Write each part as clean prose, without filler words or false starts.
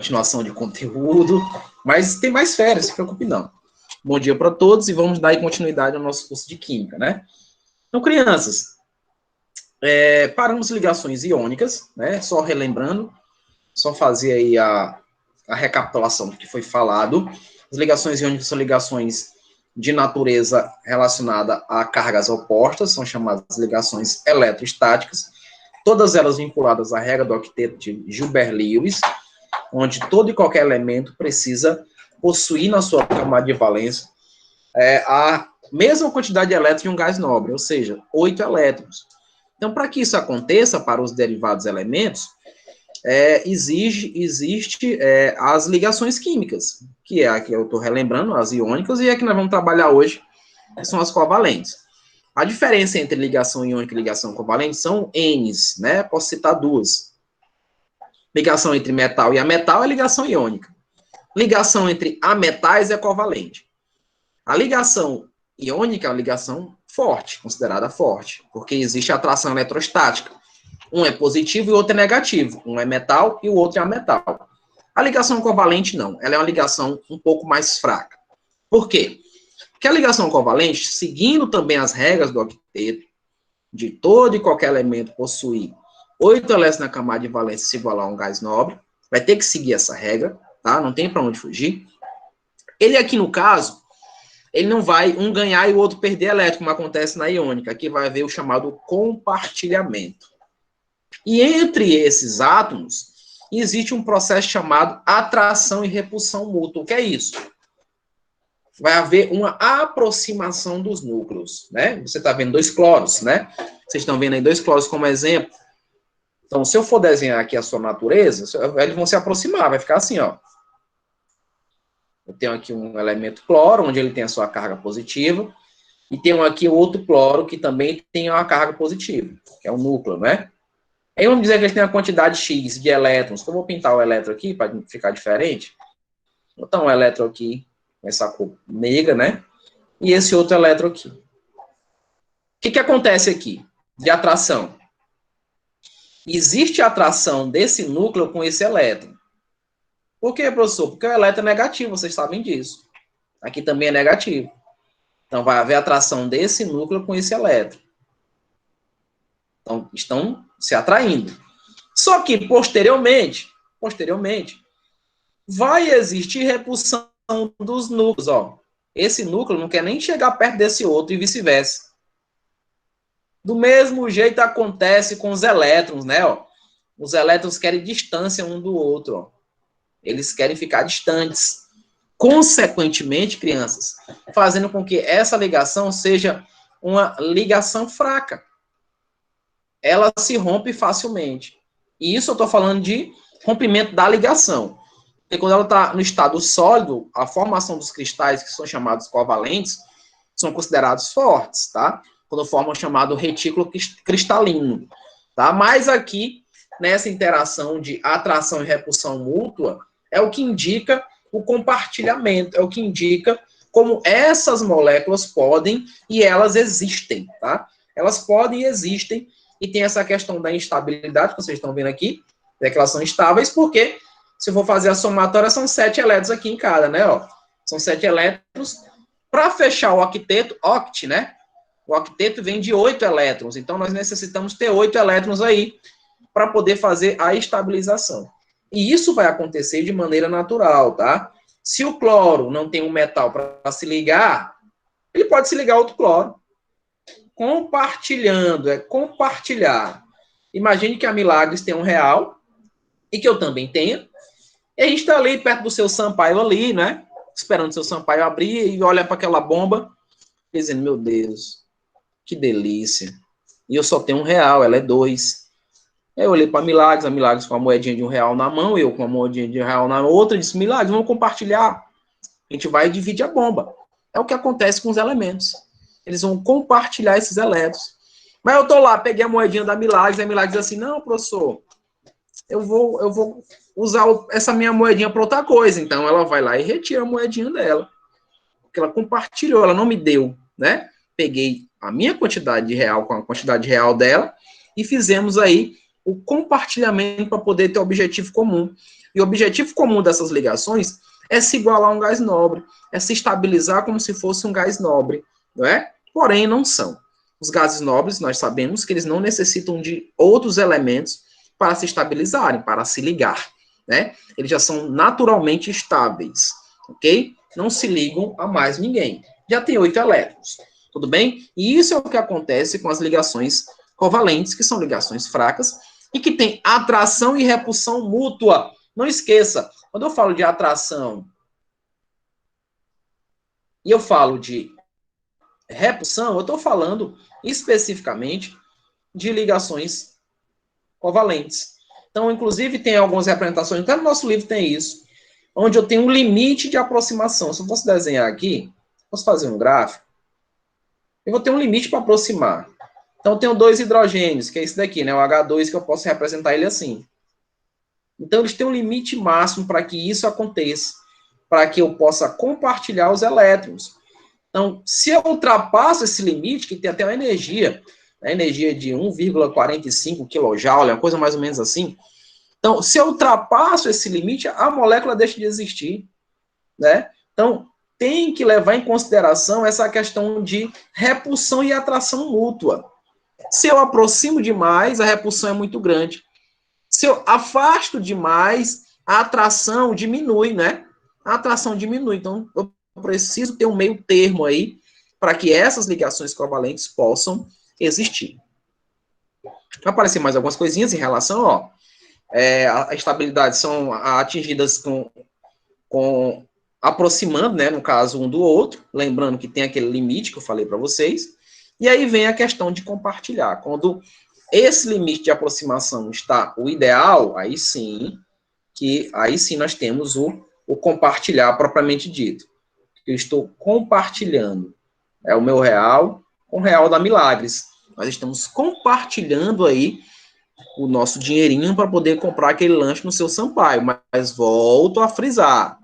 continuação de conteúdo, mas tem mais férias, não se preocupe não. Bom dia para todos e vamos dar aí continuidade ao nosso curso de Química, né? Então, crianças, paramos ligações iônicas, né? Só relembrando, só fazer aí a recapitulação do que foi falado. As ligações iônicas são ligações de natureza relacionada a cargas opostas, são chamadas ligações eletrostáticas, todas elas vinculadas à regra do octeto de Gilbert-Lewis, onde todo e qualquer elemento precisa possuir na sua camada de valência a mesma quantidade de elétrons de um gás nobre, ou seja, 8 elétrons. Então, para que isso aconteça para os derivados elementos, existe as ligações químicas, que é a que eu estou relembrando, as iônicas, e a que nós vamos trabalhar hoje, que são as covalentes. A diferença entre ligação iônica e ligação covalente são N's, né? Posso citar duas. Ligação entre metal e ametal é ligação iônica. Ligação entre ametais é covalente. A ligação iônica é uma ligação forte, considerada forte, porque existe atração eletrostática. Um é positivo e o outro é negativo. Um é metal e o outro é ametal. A ligação covalente, não. Ela é uma ligação um pouco mais fraca. Por quê? Porque a ligação covalente, seguindo também as regras do octeto, de todo e qualquer elemento possuir 8 elétrons na camada de valência se igualar a um gás nobre, vai ter que seguir essa regra, tá? Não tem para onde fugir. Ele aqui, no caso, ele não vai um ganhar e o outro perder elétron, como acontece na iônica. Aqui vai haver o chamado compartilhamento. E entre esses átomos, existe um processo chamado atração e repulsão mútua. O que é isso? Vai haver uma aproximação dos núcleos, né? Você está vendo 2 cloros, né? Vocês estão vendo aí 2 cloros como exemplo. Então, se eu for desenhar aqui a sua natureza, eles vão se aproximar, vai ficar assim, ó. Eu tenho aqui um elemento cloro, onde ele tem a sua carga positiva, e tenho aqui outro cloro, que também tem uma carga positiva, que é o núcleo, né? Aí vamos dizer que eles têm uma quantidade X de elétrons. Então, eu vou pintar o elétron aqui, para ficar diferente. Vou botar um elétron aqui, com essa cor negra, né? E esse outro elétron aqui. O que acontece aqui de atração? Existe atração desse núcleo com esse elétron. Por quê, professor? Porque o elétron é negativo, vocês sabem disso. Aqui também é negativo. Então, vai haver atração desse núcleo com esse elétron. Então, estão se atraindo. Só que, posteriormente, vai existir repulsão dos núcleos, ó. Esse núcleo não quer nem chegar perto desse outro e vice-versa. Do mesmo jeito acontece com os elétrons, né, ó. Os elétrons querem distância um do outro, ó. Eles querem ficar distantes. Consequentemente, crianças, fazendo com que essa ligação seja uma ligação fraca. Ela se rompe facilmente. E isso eu estou falando de rompimento da ligação. Porque quando ela está no estado sólido, a formação dos cristais, que são chamados covalentes, são considerados fortes, tá? Quando formam o chamado retículo cristalino, tá? Mas aqui, nessa interação de atração e repulsão mútua, é o que indica o compartilhamento, é o que indica como essas moléculas podem e elas existem, tá? Elas podem e existem, e tem essa questão da instabilidade, que vocês estão vendo aqui, que elas são estáveis, porque se eu for fazer a somatória, são 7 elétrons aqui em cada, né? Ó. São 7 elétrons. Para fechar o octeto, oct, né? O octeto vem de 8 elétrons, então nós necessitamos ter 8 elétrons aí para poder fazer a estabilização. E isso vai acontecer de maneira natural, tá? Se o cloro não tem um metal para se ligar, ele pode se ligar a outro cloro. Compartilhando, é compartilhar. Imagine que a Milagres tem um real e que eu também tenho. E a gente está ali perto do seu Sampaio ali, né? Esperando o seu Sampaio abrir e olha para aquela bomba, dizendo, meu Deus, que delícia. E eu só tenho um real, ela é 2. Aí eu olhei para a Milagres com a moedinha de R$1 na mão, eu com a moedinha de R$1 na outra, e disse, Milagres, vamos compartilhar. A gente vai dividir a bomba. É o que acontece com os elementos. Eles vão compartilhar esses elétrons. Mas eu tô lá, peguei a moedinha da Milagres, e a Milagres diz assim, não, professor, eu vou usar essa minha moedinha para outra coisa. Então, ela vai lá e retira a moedinha dela. Porque ela compartilhou, ela não me deu, né? Peguei a minha quantidade de real com a quantidade real dela e fizemos aí o compartilhamento para poder ter objetivo comum. E o objetivo comum dessas ligações é se igualar a um gás nobre, é se estabilizar como se fosse um gás nobre, não é? Porém, não são. Os gases nobres, nós sabemos que eles não necessitam de outros elementos para se estabilizarem, para se ligar, né? Eles já são naturalmente estáveis, ok? Não se ligam a mais ninguém. Já tem 8 elétrons, tudo bem? E isso é o que acontece com as ligações covalentes, que são ligações fracas, e que têm atração e repulsão mútua. Não esqueça, quando eu falo de atração e eu falo de repulsão, eu estou falando especificamente de ligações covalentes. Então, inclusive, tem algumas representações, até no nosso livro tem isso, onde eu tenho um limite de aproximação. Se eu fosse desenhar aqui, posso fazer um gráfico, eu vou ter um limite para aproximar. Então, eu tenho 2 hidrogênios, que é esse daqui, né? O H2, que eu posso representar ele assim. Então, eles têm um limite máximo para que isso aconteça, para que eu possa compartilhar os elétrons. Então, se eu ultrapasso esse limite, que tem até uma energia, a energia de 1,45 kJ, uma coisa mais ou menos assim. Então, se eu ultrapasso esse limite, a molécula deixa de existir, né? Então, tem que levar em consideração essa questão de repulsão e atração mútua. Se eu aproximo demais, a repulsão é muito grande. Se eu afasto demais, a atração diminui, né? A atração diminui. Então, eu preciso ter um meio termo aí para que essas ligações covalentes possam existir. Vai aparecer mais algumas coisinhas em relação, ó. A estabilidade são atingidas com aproximando, né? No caso, um do outro. Lembrando que tem aquele limite que eu falei para vocês. E aí vem a questão de compartilhar. Quando esse limite de aproximação está o ideal, aí sim nós temos o compartilhar propriamente dito. Eu estou compartilhando o meu real com o real da Milagres. Nós estamos compartilhando aí o nosso dinheirinho para poder comprar aquele lanche no seu Sampaio. Mas volto a frisar.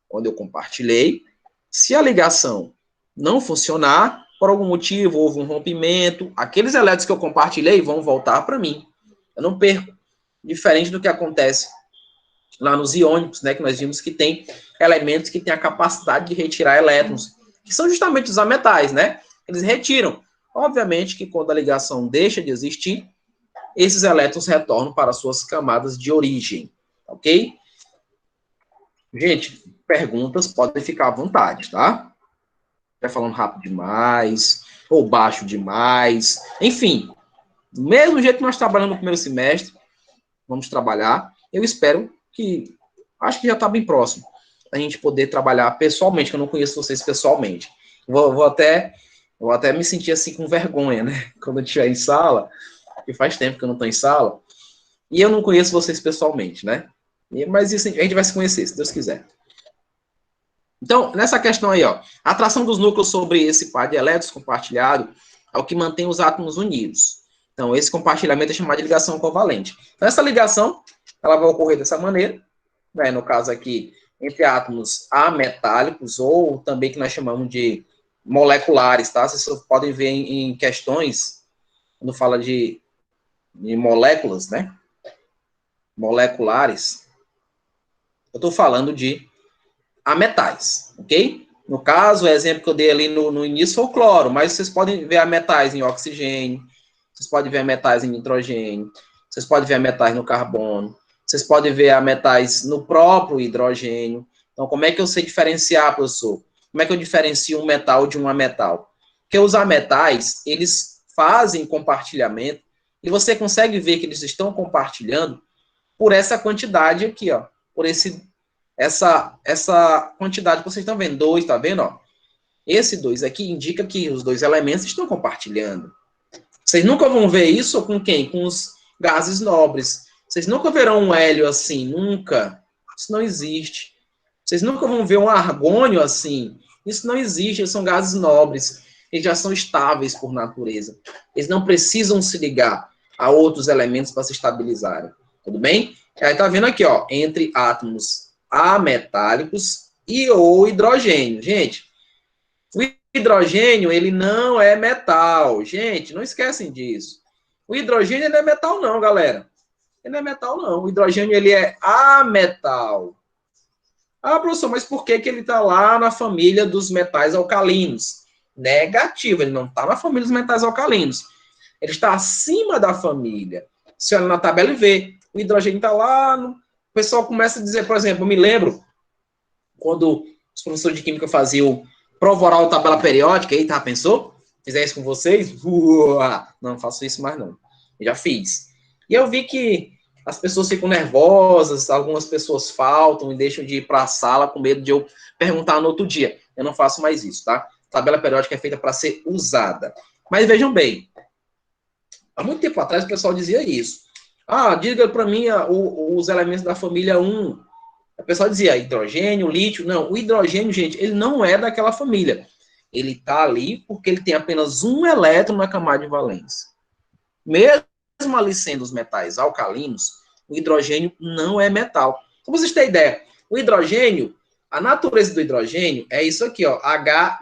Quando eu compartilhei, se a ligação não funcionar, por algum motivo, houve um rompimento, aqueles elétrons que eu compartilhei vão voltar para mim. Eu não perco. Diferente do que acontece lá nos iônicos, né, que nós vimos que tem elementos que têm a capacidade de retirar elétrons, que são justamente os ametais, né? Eles retiram. Obviamente que quando a ligação deixa de existir, esses elétrons retornam para suas camadas de origem, ok? Gente, perguntas podem ficar à vontade, tá? Vai falando rápido demais, ou baixo demais, enfim. Do mesmo jeito que nós trabalhamos no primeiro semestre, vamos trabalhar. Eu espero que, acho que já está bem próximo, a gente poder trabalhar pessoalmente, que eu não conheço vocês pessoalmente. Vou até me sentir assim com vergonha, né? Quando eu estiver em sala, que faz tempo que eu não estou em sala, e eu não conheço vocês pessoalmente, né? Mas isso a gente vai se conhecer, se Deus quiser. Então, nessa questão aí, ó, a atração dos núcleos sobre esse par de elétrons compartilhado é o que mantém os átomos unidos. Então, esse compartilhamento é chamado de ligação covalente. Então, essa ligação, ela vai ocorrer dessa maneira, né, no caso aqui, entre átomos ametálicos, ou também que nós chamamos de moleculares, tá? Vocês podem ver em questões, quando fala de moléculas, né? Moleculares, eu estou falando de ametais, ok? No caso, o exemplo que eu dei ali no início foi o cloro, mas vocês podem ver ametais em oxigênio, vocês podem ver ametais em nitrogênio, vocês podem ver ametais no carbono, vocês podem ver ametais no próprio hidrogênio. Então, como é que eu sei diferenciar, professor? Como é que eu diferencio um metal de um ametal? Porque os ametais, eles fazem compartilhamento e você consegue ver que eles estão compartilhando por essa quantidade aqui, ó, por essa quantidade que vocês estão vendo, 2, tá vendo, ó? Esse 2 aqui indica que os dois elementos estão compartilhando. Vocês nunca vão ver isso com quem? Com os gases nobres. Vocês nunca verão um hélio assim, nunca. Isso não existe. Vocês nunca vão ver um argônio assim. Isso não existe, eles são gases nobres. Eles já são estáveis por natureza. Eles não precisam se ligar a outros elementos para se estabilizarem. Tudo bem? Aí tá vendo aqui, ó, entre átomos ametálicos e o hidrogênio. Gente, o hidrogênio, ele não é metal. Gente, não esquecem disso. O hidrogênio não é metal não, galera. Ele não é metal, não. O hidrogênio, ele é ametal. Ah, professor, mas por que ele está lá na família dos metais alcalinos? Negativo, ele não está na família dos metais alcalinos. Ele está acima da família. Você olha na tabela e vê. O hidrogênio está lá. O pessoal começa a dizer, por exemplo, eu me lembro quando os professores de química faziam prova oral tabela periódica. Eita, pensou? Fizer isso com vocês? Não faço isso mais, não. Eu já fiz. E eu vi que as pessoas ficam nervosas, algumas pessoas faltam e deixam de ir para a sala com medo de eu perguntar no outro dia. Eu não faço mais isso, tá? Tabela periódica é feita para ser usada. Mas vejam bem, há muito tempo atrás o pessoal dizia isso. Ah, diga para mim os elementos da família 1. O pessoal dizia hidrogênio, lítio. Não, o hidrogênio, gente, ele não é daquela família. Ele está ali porque ele tem apenas um elétron na camada de valência. Mesmo ali sendo os metais alcalinos, o hidrogênio não é metal. Para vocês terem ideia, o hidrogênio, a natureza do hidrogênio é isso aqui, ó, H-.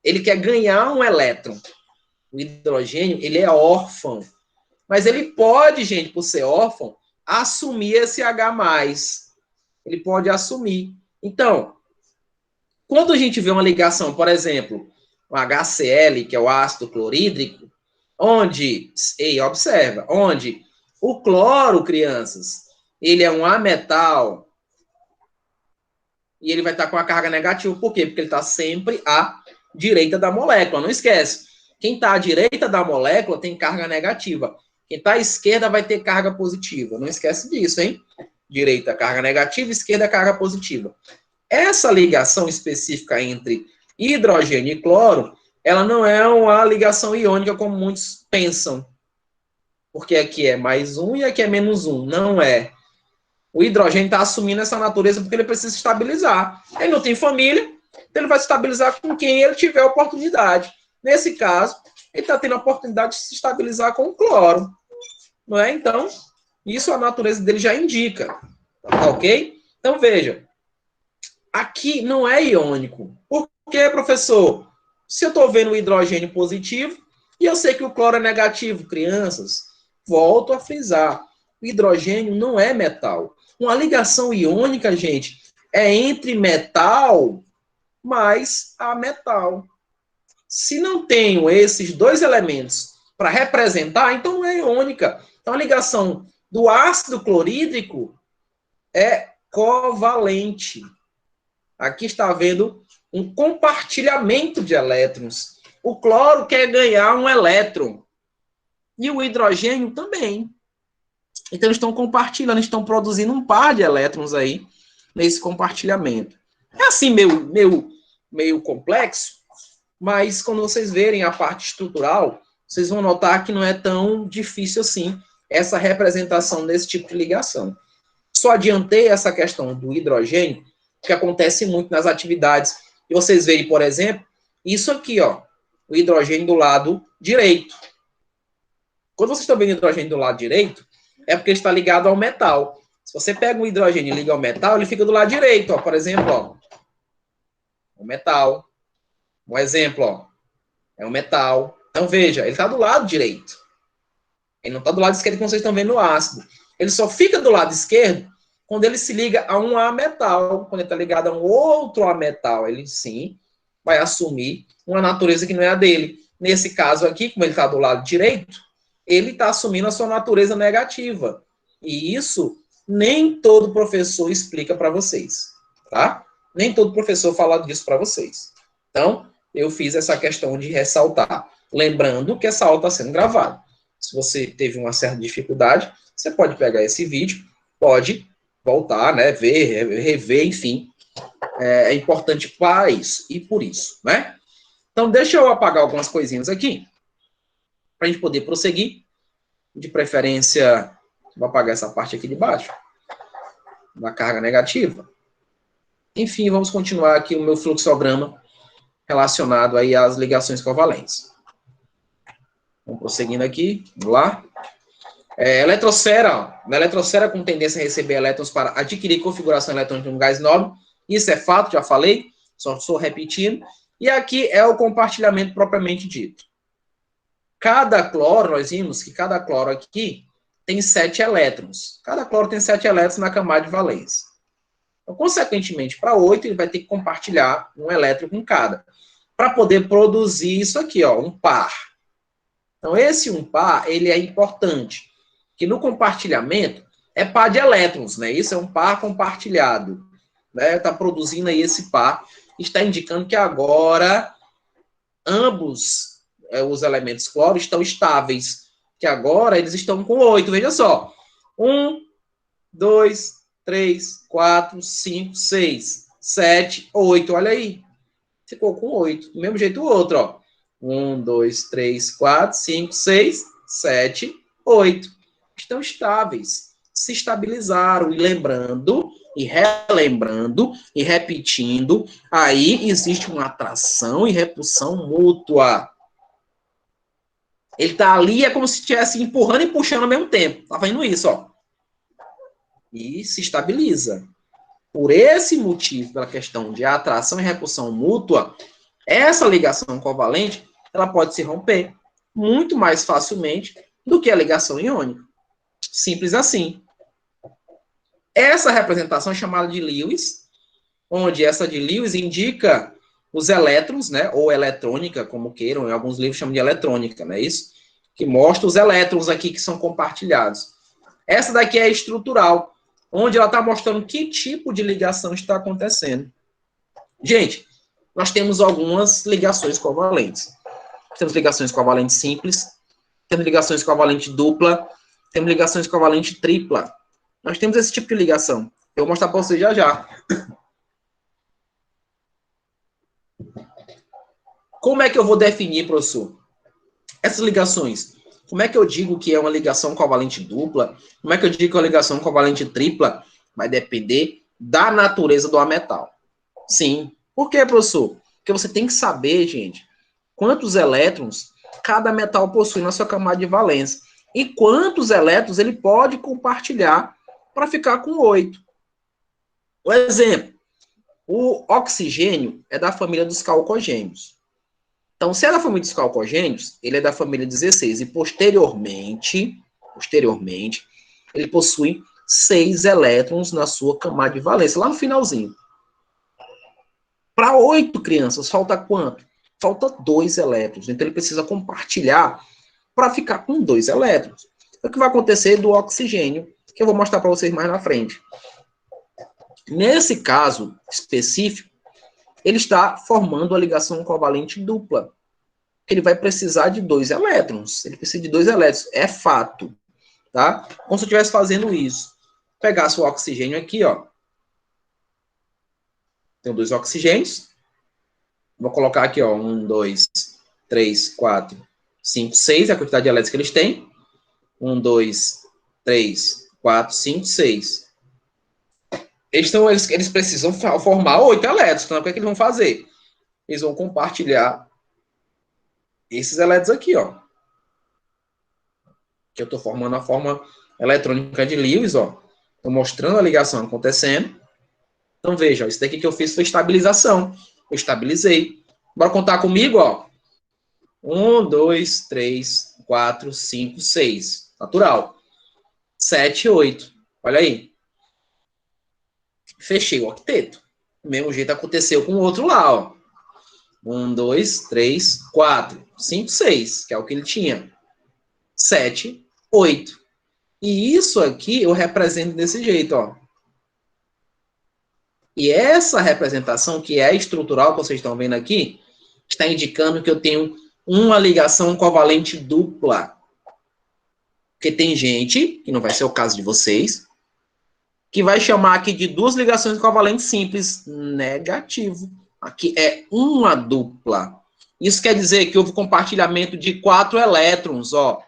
Ele quer ganhar um elétron. O hidrogênio, ele é órfão. Mas ele pode, gente, por ser órfão, assumir esse H+. Ele pode assumir. Então, quando a gente vê uma ligação, por exemplo, o HCl, que é o ácido clorídrico, onde, observa, onde o cloro, crianças, ele é um ametal e ele vai estar com a carga negativa. Por quê? Porque ele está sempre à direita da molécula. Não esquece. Quem está à direita da molécula tem carga negativa. Quem está à esquerda vai ter carga positiva. Não esquece disso, hein? Direita, carga negativa, esquerda, carga positiva. Essa ligação específica entre hidrogênio e cloro, ela não é uma ligação iônica como muitos pensam. Porque aqui é +1 e aqui é -1. Não é. O hidrogênio está assumindo essa natureza porque ele precisa estabilizar. Ele não tem família, então ele vai se estabilizar com quem ele tiver oportunidade. Nesse caso, ele está tendo a oportunidade de se estabilizar com o cloro. Não é? Então, isso a natureza dele já indica. Tá ok? Então, veja. Aqui não é iônico. Por quê, professor? Se eu estou vendo o hidrogênio positivo e eu sei que o cloro é negativo, crianças, volto a frisar. O hidrogênio não é metal. Uma ligação iônica, gente, é entre metal mais ametal. Se não tenho esses dois elementos para representar, então não é iônica. Então a ligação do ácido clorídrico é covalente. Aqui está havendo um compartilhamento de elétrons. O cloro quer ganhar um elétron. E o hidrogênio também. Então, eles estão compartilhando, estão produzindo um par de elétrons aí nesse compartilhamento. É assim, meio complexo, mas quando vocês verem a parte estrutural, vocês vão notar que não é tão difícil assim essa representação desse tipo de ligação. Só adiantei essa questão do hidrogênio, que acontece muito nas atividades. E vocês verem, por exemplo, isso aqui, ó, o hidrogênio do lado direito. Quando vocês estão vendo o hidrogênio do lado direito, é porque ele está ligado ao metal. Se você pega um hidrogênio e liga ao metal, ele fica do lado direito, ó. Por exemplo, ó, o metal. Um exemplo, ó, é um metal. Então, veja, ele está do lado direito. Ele não está do lado esquerdo, como vocês estão vendo no ácido. Ele só fica do lado esquerdo quando ele se liga a um ametal. Quando ele está ligado a um outro ametal, ele sim vai assumir uma natureza que não é a dele. Nesse caso aqui, como ele está do lado direito, ele está assumindo a sua natureza negativa. E isso nem todo professor explica para vocês, tá? Nem todo professor fala disso para vocês. Então, eu fiz essa questão de ressaltar. Lembrando que essa aula está sendo gravada. Se você teve uma certa dificuldade, você pode pegar esse vídeo, pode voltar, né, ver, rever, enfim. É importante para isso e por isso, né? Então, deixa eu apagar algumas coisinhas aqui, para a gente poder prosseguir. De preferência, vou apagar essa parte aqui de baixo, da carga negativa. Enfim, vamos continuar aqui o meu fluxograma relacionado aí às ligações covalentes. Vamos prosseguindo aqui, vamos lá. Eletrosfera, na eletrosfera com tendência a receber elétrons para adquirir configuração eletrônica de um gás nobre. Isso é fato, já falei, só estou repetindo. E aqui é o compartilhamento propriamente dito. Cada cloro, nós vimos que cada cloro aqui, tem 7 elétrons. Cada cloro tem 7 elétrons na camada de valência. Então, consequentemente, para 8, ele vai ter que compartilhar um elétron com cada, para poder produzir isso aqui, ó, um par. Então, esse um par, ele é importante, que no compartilhamento é par de elétrons, né? Isso é um par compartilhado, né? Está produzindo aí esse par, está indicando que agora ambos os elementos cloro estão estáveis, que agora eles estão com 8, veja só. 1, 2, 3, 4, 5, 6, 7, 8, olha aí. Ficou com 8. Do mesmo jeito o outro, ó. 1, 2, 3, 4, 5, 6, 7, 8. Estão estáveis. Se estabilizaram. E lembrando, e relembrando, e repetindo, aí existe uma atração e repulsão mútua. Ele tá ali, é como se estivesse empurrando e puxando ao mesmo tempo. Tá fazendo isso, ó. E se estabiliza. Por esse motivo, pela questão de atração e repulsão mútua, essa ligação covalente, ela pode se romper muito mais facilmente do que a ligação iônica. Simples assim. Essa representação é chamada de Lewis, onde essa de Lewis indica os elétrons, né, ou eletrônica, como queiram, em alguns livros chamam de eletrônica, não é isso? Que mostra os elétrons aqui que são compartilhados. Essa daqui é estrutural, onde ela está mostrando que tipo de ligação está acontecendo. Gente, nós temos algumas ligações covalentes. Temos ligações covalentes simples, temos ligações covalentes dupla, temos ligações covalentes tripla. Nós temos esse tipo de ligação. Eu vou mostrar para vocês já já. Como é que eu vou definir, professor, essas ligações? Como é que eu digo que é uma ligação covalente dupla? Como é que eu digo que é uma ligação covalente tripla? Vai depender da natureza do ametal. Sim. Por quê, professor? Porque você tem que saber, gente, quantos elétrons cada metal possui na sua camada de valência. E quantos elétrons ele pode compartilhar para ficar com 8. Por exemplo, o oxigênio é da família dos calcogênios. Então, se é da família dos calcogênios, ele é da família 16. E posteriormente, ele possui 6 elétrons na sua camada de valência, lá no finalzinho. Para 8 crianças, falta quanto? Falta 2 elétrons. Então, ele precisa compartilhar para ficar com 2 elétrons. É o que vai acontecer do oxigênio, que eu vou mostrar para vocês mais na frente. Nesse caso específico, ele está formando a ligação covalente dupla. Ele vai precisar de 2 elétrons. Ele precisa de 2 elétrons. É fato. Tá? Como se eu estivesse fazendo isso. Pegasse o oxigênio aqui, ó. Tenho 2 oxigênios. Vou colocar aqui, ó. 1, 2, 3, 4, 5, 6. É a quantidade de elétrons que eles têm. 1, 2, 3, 4, 5, 6. Eles precisam formar 8 elétrons. Então, o que é que eles vão fazer? Eles vão compartilhar esses elétrons aqui, ó. Que eu estou formando a forma eletrônica de Lewis, ó. Estou mostrando a ligação acontecendo. Então, veja, ó, isso daqui que eu fiz foi estabilização. Eu estabilizei. Bora contar comigo, ó. 1, 2, 3, 4, 5, 6. Natural. 7, 8. Olha aí. Fechei o octeto. Do mesmo jeito aconteceu com o outro lá, ó. 1, 2, 3, 4, 5, 6, que é o que ele tinha. 7, 8. E isso aqui eu represento desse jeito, ó. E essa representação, que é estrutural, que vocês estão vendo aqui, está indicando que eu tenho uma ligação covalente dupla. Porque tem gente, que não vai ser o caso de vocês, que vai chamar aqui de 2 ligações covalentes simples. Negativo. Aqui é uma dupla. Isso quer dizer que houve compartilhamento de 4 elétrons, ó.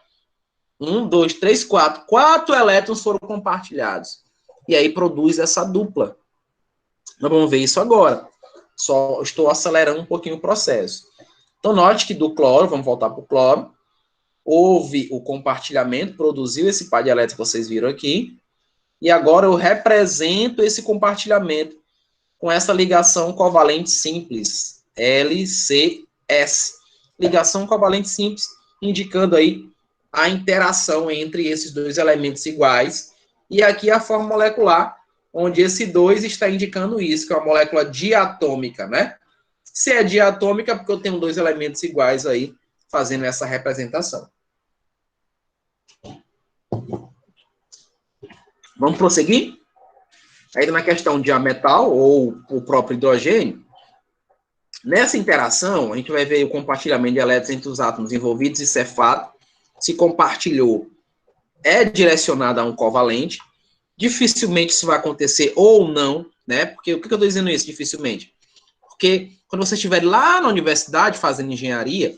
1, 2, 3, 4. 4 elétrons foram compartilhados. E aí produz essa dupla. Nós vamos ver isso agora. Só estou acelerando um pouquinho o processo. Então, note que do cloro, vamos voltar para o cloro, houve o compartilhamento, produziu esse par de elétrons que vocês viram aqui, e agora eu represento esse compartilhamento com essa ligação covalente simples, LCS. Ligação covalente simples, indicando aí a interação entre esses dois elementos iguais. E aqui a forma molecular, onde esse 2 está indicando isso, que é uma molécula diatômica, né? Se é diatômica, é porque eu tenho dois elementos iguais aí, fazendo essa representação. Vamos prosseguir? Ainda na questão de diametal, ou o próprio hidrogênio, nessa interação, a gente vai ver o compartilhamento de elétrons entre os átomos envolvidos, isso é fato. Se compartilhou, é direcionado a um covalente. Dificilmente isso vai acontecer ou não, né? Porque o que eu estou dizendo isso, dificilmente? Porque quando você estiver lá na universidade fazendo engenharia,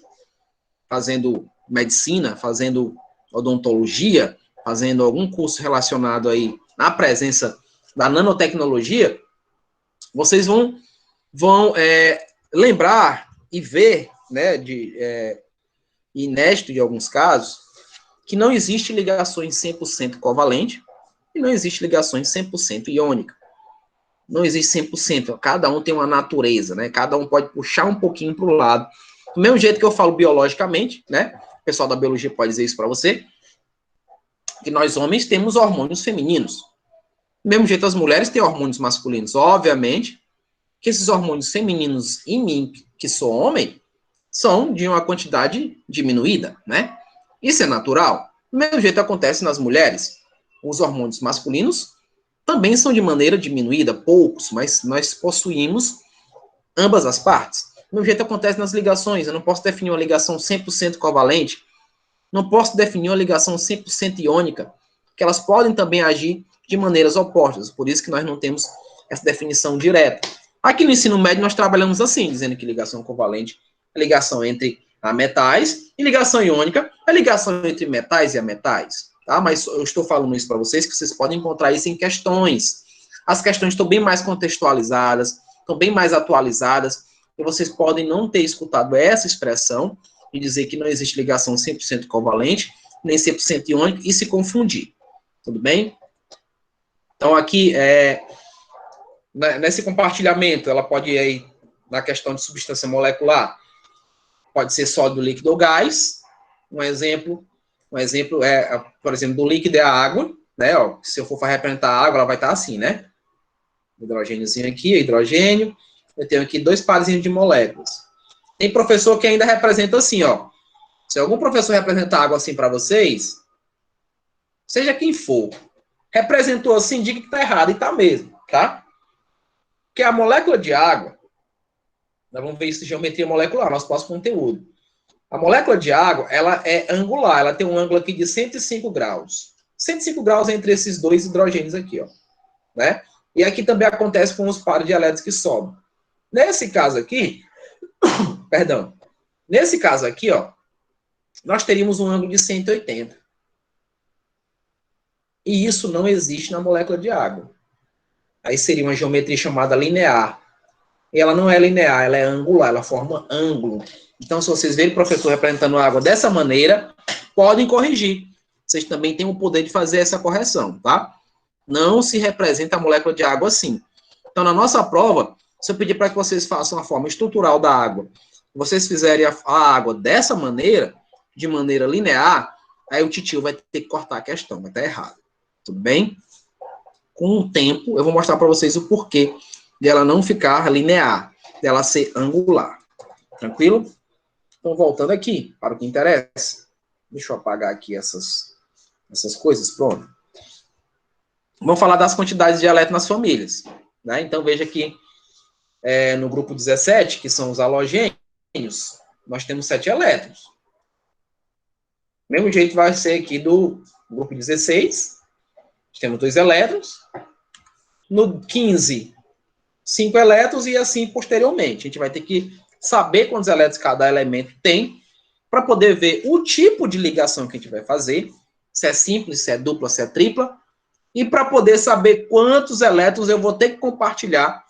fazendo medicina, fazendo odontologia, fazendo algum curso relacionado aí na presença da nanotecnologia, vocês vão lembrar e ver, né, inédito de alguns casos, que não existe ligações 100% covalente e não existe ligações 100% iônica. Não existe 100%, cada um tem uma natureza, né? Cada um pode puxar um pouquinho para o lado. Do mesmo jeito que eu falo biologicamente, né? O pessoal da biologia pode dizer isso para você, que nós homens temos hormônios femininos. Do mesmo jeito as mulheres têm hormônios masculinos. Obviamente que esses hormônios femininos em mim, que sou homem, são de uma quantidade diminuída, né? Isso é natural. Do mesmo jeito acontece nas mulheres. Os hormônios masculinos também são de maneira diminuída, poucos, mas nós possuímos ambas as partes. Do mesmo jeito acontece nas ligações. Eu não posso definir uma ligação 100% covalente, não posso definir uma ligação 100% iônica, que elas podem também agir de maneiras opostas. Por isso que nós não temos essa definição direta. Aqui no ensino médio nós trabalhamos assim, dizendo que ligação covalente é ligação entre metais e ligação iônica é ligação entre metais e ametais. Tá? Mas eu estou falando isso para vocês, que vocês podem encontrar isso em questões. As questões estão bem mais contextualizadas, estão bem mais atualizadas, e vocês podem não ter escutado essa expressão e dizer que não existe ligação 100% covalente, nem 100% iônica, e se confundir. Tudo bem? Então, aqui, nesse compartilhamento, ela pode ir aí na questão de substância molecular, pode ser sólido, líquido ou gás. Um exemplo é, por exemplo, do líquido é a água, né? Ó, se eu for representar a água, ela vai estar assim, né? Hidrogêniozinho aqui, hidrogênio. Eu tenho aqui dois parzinhos de moléculas. Tem professor que ainda representa assim, ó. Se algum professor representar água assim para vocês, seja quem for, representou assim, diga que tá errado, e tá mesmo, tá? Porque a molécula de água, nós vamos ver isso de geometria molecular, nosso próximo conteúdo. A molécula de água, ela é angular, ela tem um ângulo aqui de 105 graus. 105 graus entre esses dois hidrogênios aqui, ó. Né? E aqui também acontece com os pares de elétrons que sobram. Nesse caso aqui, perdão, nesse caso aqui, ó, nós teríamos um ângulo de 180. E isso não existe na molécula de água. Aí seria uma geometria chamada linear. E ela não é linear, ela é angular, ela forma ângulo. Então, se vocês verem o professor representando a água dessa maneira, podem corrigir. Vocês também têm o poder de fazer essa correção, tá? Não se representa a molécula de água assim. Então, na nossa prova, se eu pedir para que vocês façam a forma estrutural da água, vocês fizerem a água dessa maneira, de maneira linear, aí o titio vai ter que cortar a questão, vai estar errado. Tudo bem? Com o tempo, eu vou mostrar para vocês o porquê de ela não ficar linear, dela ser angular. Tranquilo? Então, voltando aqui para o que interessa. Deixa eu apagar aqui essas coisas. Pronto. Vamos falar das quantidades de elétrons nas famílias. Né? Então, veja aqui, no grupo 17, que são os halogênios, nós temos 7 elétrons. Do mesmo jeito vai ser aqui do grupo 16, temos 2 elétrons. No 15, 5 elétrons e assim posteriormente. A gente vai ter que saber quantos elétrons cada elemento tem para poder ver o tipo de ligação que a gente vai fazer, se é simples, se é dupla, se é tripla, e para poder saber quantos elétrons eu vou ter que compartilhar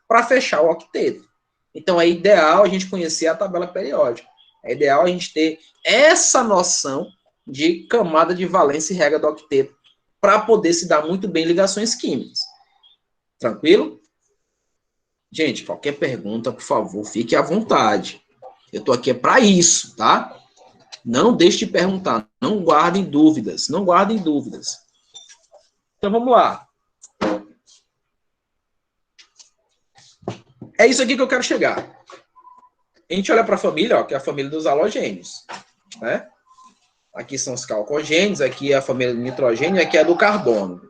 para fechar o octeto. Então, é ideal a gente conhecer a tabela periódica. É ideal a gente ter essa noção de camada de valência e regra do octeto para poder se dar muito bem ligações químicas. Tranquilo? Gente, qualquer pergunta, por favor, fique à vontade. Eu estou aqui para isso, tá? Não deixe de perguntar. Não guardem dúvidas. Não guardem dúvidas. Então, vamos lá. É isso aqui que eu quero chegar. A gente olha para a família, ó, que é a família dos halogênios, né? Aqui são os calcogênios, aqui é a família do nitrogênio, aqui é do carbono.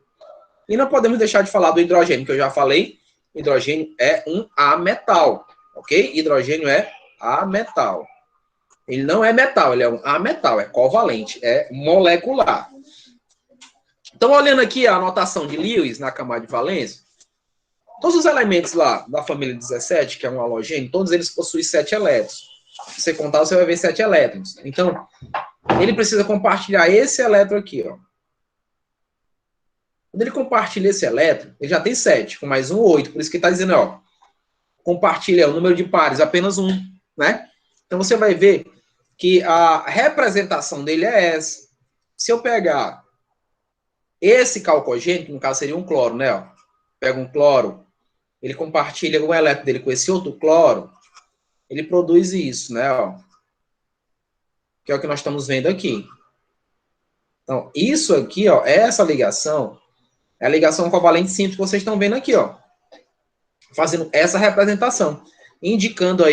E não podemos deixar de falar do hidrogênio, que eu já falei. Hidrogênio é um ametal, ok? Hidrogênio é ametal. Ele não é metal, ele é um ametal, é covalente, é molecular. Então, olhando aqui a anotação de Lewis na camada de valência, todos os elementos lá da família 17, que é um halogênio, todos eles possuem 7 elétrons. Se você contar, você vai ver 7 elétrons. Então, ele precisa compartilhar esse elétron aqui, ó. Quando ele compartilha esse elétron, ele já tem 7, com mais um, 8. Por isso que ele está dizendo, ó, compartilha o número de pares, apenas um, né? Então, você vai ver que a representação dele é essa. Se eu pegar esse calcogênio, que no caso seria um cloro, né? Ó, pega um cloro, ele compartilha o elétron dele com esse outro cloro, ele produz isso, né? Ó, que é o que nós estamos vendo aqui. Então, isso aqui, ó, essa ligação, é a ligação covalente simples que vocês estão vendo aqui, ó. Fazendo essa representação, indicando